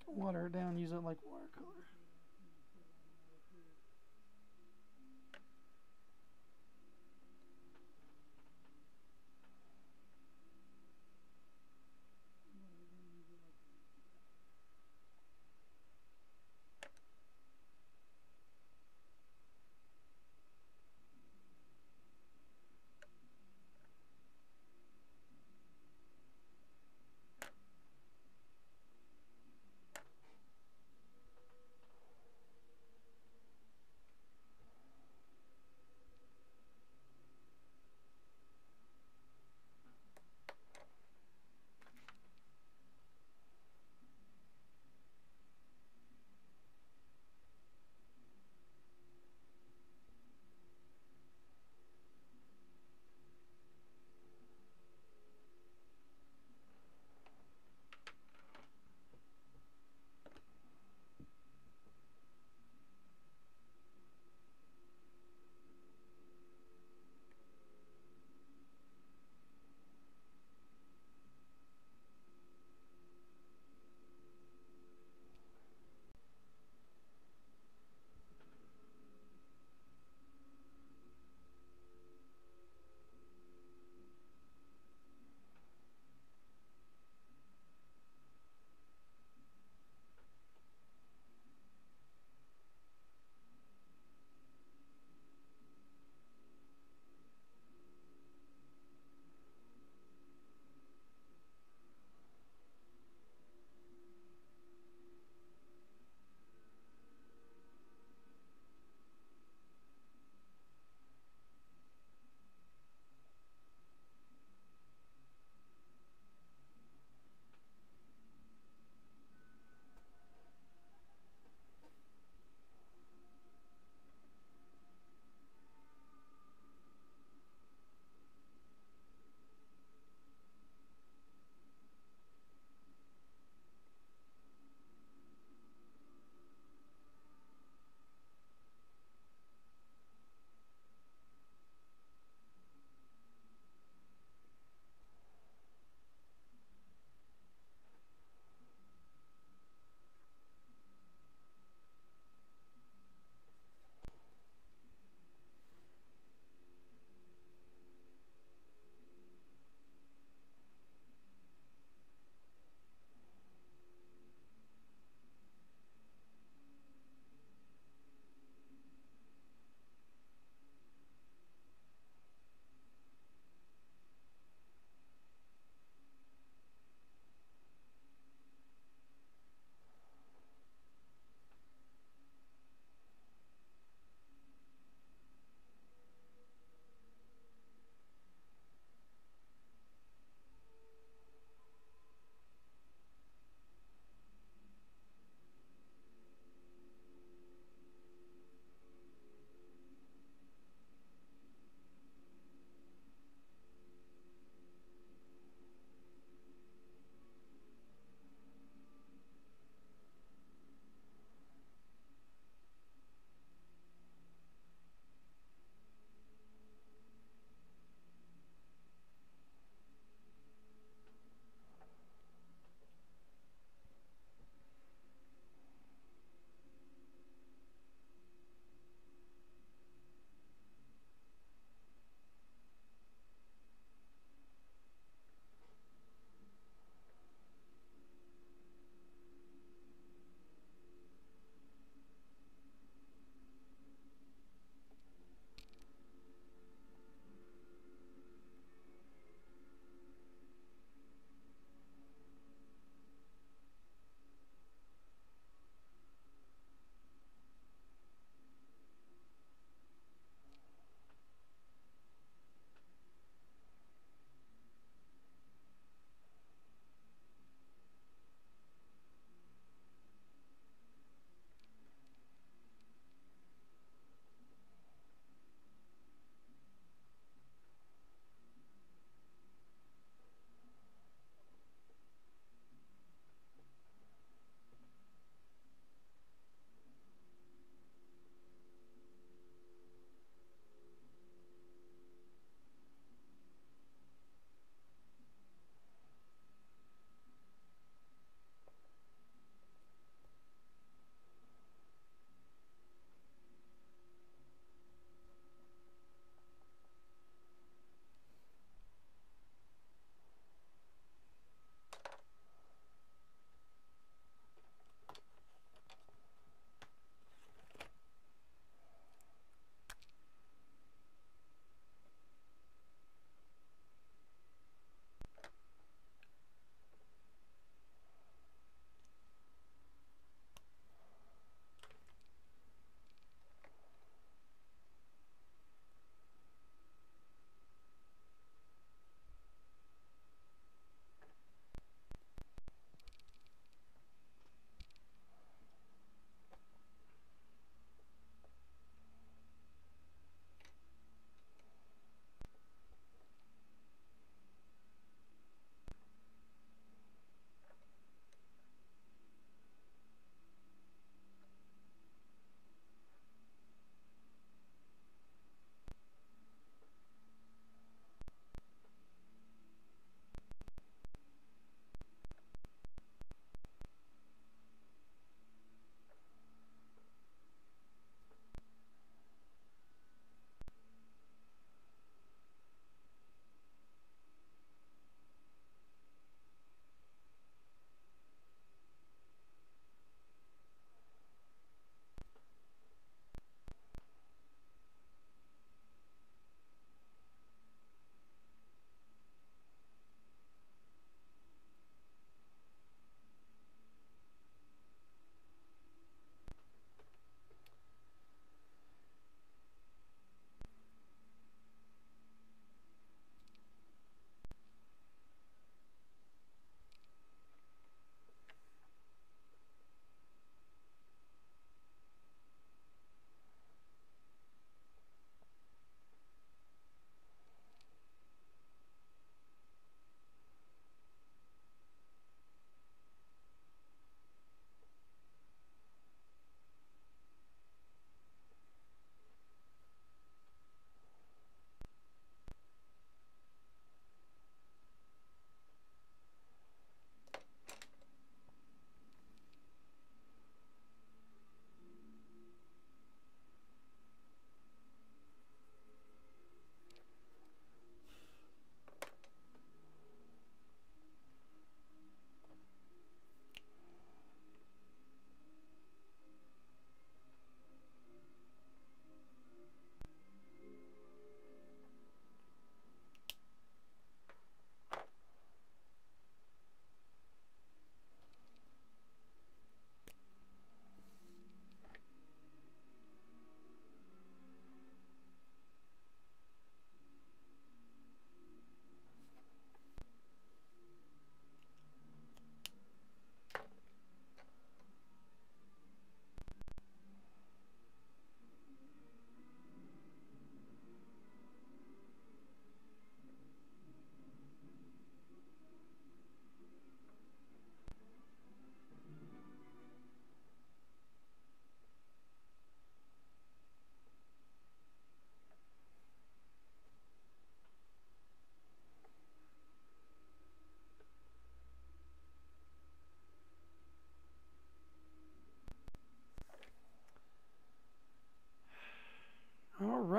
Speaker 1: Water it down, use it like watercolor.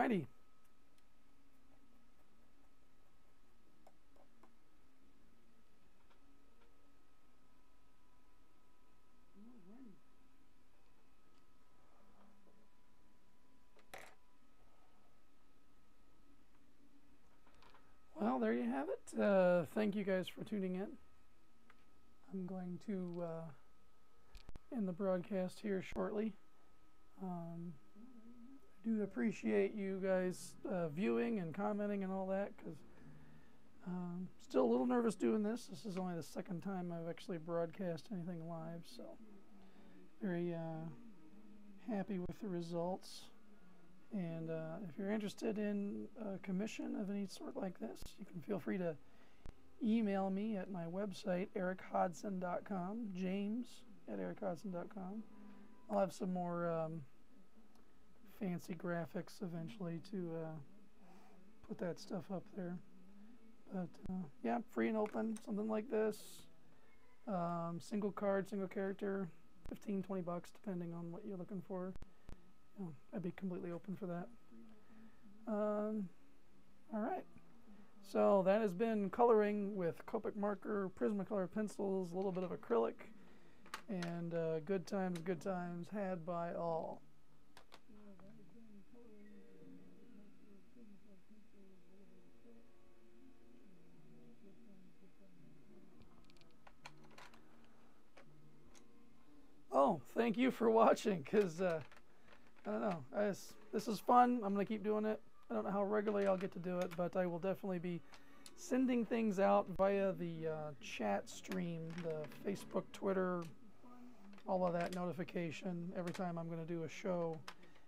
Speaker 1: righty. Well, there you have it. Thank you guys for tuning in. I'm going to end the broadcast here shortly. I do appreciate you guys viewing and commenting and all that, because still a little nervous doing this. This is only the second time I've actually broadcast anything live, so very happy with the results. And if you're interested in a commission of any sort like this, you can feel free to email me at my website, erichodson.com, james@erichodson.com. I'll have some more fancy graphics eventually to put that stuff up there. But yeah, free and open, something like this. Single card, single character, $15-20 depending on what you're looking for. I'd be completely open for that. All right. So that has been coloring with Copic marker, Prismacolor pencils, a little bit of acrylic, and good times had by all. Oh, thank you for watching, because I don't know, this is fun. I'm going to keep doing it. I don't know how regularly I'll get to do it, but I will definitely be sending things out via the chat stream, the Facebook, Twitter, all of that notification every time I'm going to do a show.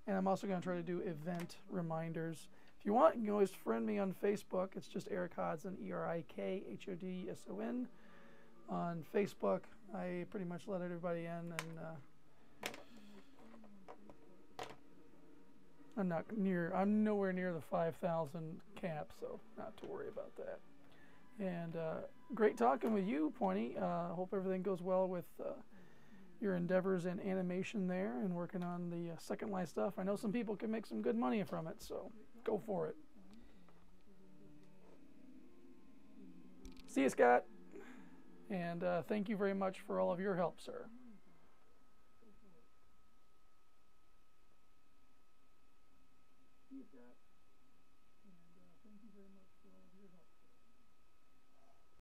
Speaker 1: And I'm also going to try to do event reminders. If you want, you can always friend me on Facebook. It's just Eric Hodson, ERIKHODSON. On Facebook, I pretty much let everybody in, and I'm nowhere near the 5,000 cap, so not to worry about that. And great talking with you, Pointy. Hope everything goes well with your endeavors in animation there and working on the Second Life stuff. I know some people can make some good money from it, so go for it. See you, Scott. And thank you very much for all of your help, sir.